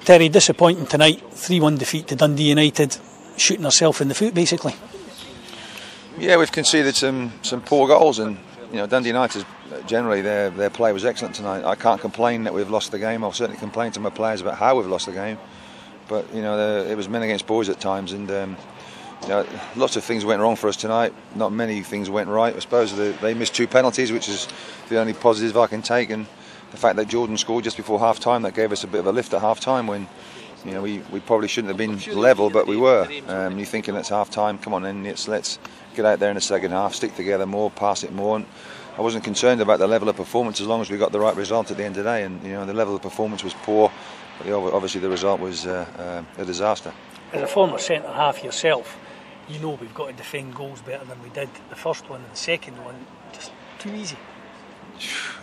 Terry, disappointing tonight, 3-1 defeat to Dundee United, shooting herself in the foot basically. Yeah, we've conceded some poor goals, and Dundee United generally their play was excellent tonight. I can't complain that we've lost the game. I'll certainly complain to my players about how we've lost the game, but it was men against boys at times, and lots of things went wrong for us tonight. Not many things went right. I suppose they missed 2 penalties, which is the only positive I can take, and the fact that Jordan scored just before half time, that gave us a bit of a lift at half time when we probably shouldn't have been level, but we were. You're thinking it's half time, come on then, let's get out there in the second half, stick together more, pass it more. And I wasn't concerned about the level of performance as long as we got the right result at the end of the day, and the level of performance was poor, but obviously the result was a disaster. As a former centre half yourself, we've got to defend goals better than we did the first one, and the second one just too easy.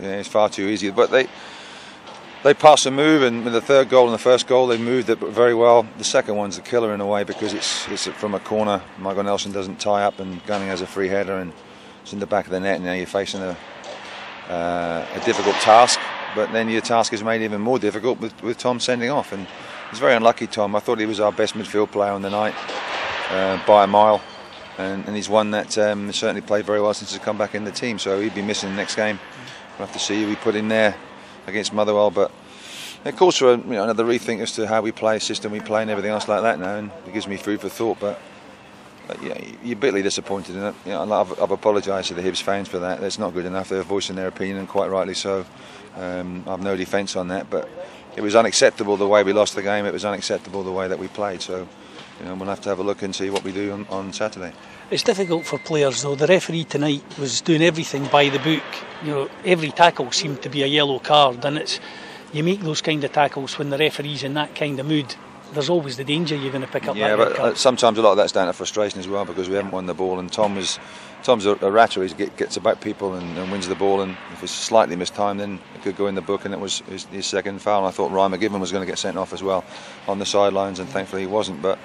Yeah, it's far too easy, but they pass and move, and with the third goal and the first goal they moved it very well. The second one's the killer in a way, because it's from a corner. Michael Nelson doesn't tie up, and Gunning has a free header and it's in the back of the net, and now you're facing a difficult task, but then your task is made even more difficult with Tom sending off, and he's very unlucky, Tom. I thought he was our best midfield player on the night by a mile, and he's one that certainly played very well since he's come back in the team, so he'd be missing the next game. We'll have to see who we put in there against Motherwell, but it calls for another rethink as to how we play, system we play, and everything else like that now, and it gives me food for thought. But you're bitterly disappointed in it. I've apologised to the Hibs fans for that. That's not good enough. They're voicing their opinion, and quite rightly so. I've no defence on that, but it was unacceptable the way we lost the game. It was unacceptable the way that we played. So we'll have to have a look and see what we do on Saturday. It's difficult for players though. The referee tonight was doing everything by the book. Every tackle seemed to be a yellow card, and you make those kind of tackles when the referee's in that kind of mood. There's always the danger you're going to pick up that red card. Yeah, but sometimes a lot of that's down to frustration as well, because we haven't won the ball, and Tom's a ratter. He gets about people and wins the ball, and if it's slightly mistimed, then it could go in the book, and it was his second foul. And I thought Ryan McGivern was going to get sent off as well on the sidelines, and thankfully he wasn't. But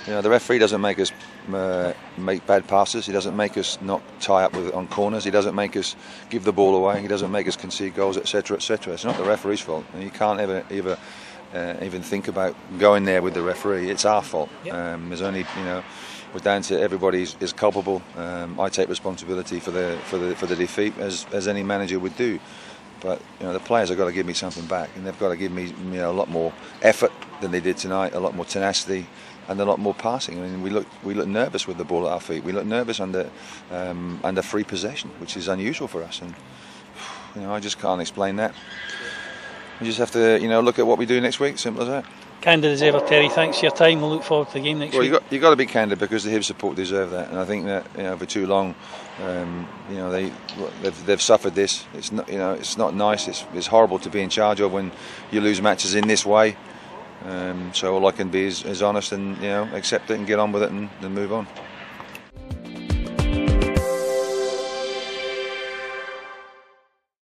the referee doesn't make us make bad passes. He doesn't make us not tie up on corners. He doesn't make us give the ball away. He doesn't make us concede goals, etc., etc. It's not the referee's fault, and you can't ever even think about going there with the referee. It's our fault. Yep. There's only we're down to everybody is culpable. I take responsibility for the defeat as any manager would do. But the players have got to give me something back, and they've got to give me a lot more effort than they did tonight, a lot more tenacity, and a lot more passing. I mean, we look nervous with the ball at our feet. We look nervous under free possession, which is unusual for us. And I just can't explain that. We just have to look at what we do next week. Simple as that. Candid as ever, Terry. Thanks for your time. We'll look forward to the game next week. Well, you've got to be candid, because the Hibs support deserve that, and I think that for too long, they've suffered this. It's not it's not nice. It's horrible to be in charge of when you lose matches in this way. So all I can be is honest and accept it and get on with it and move on.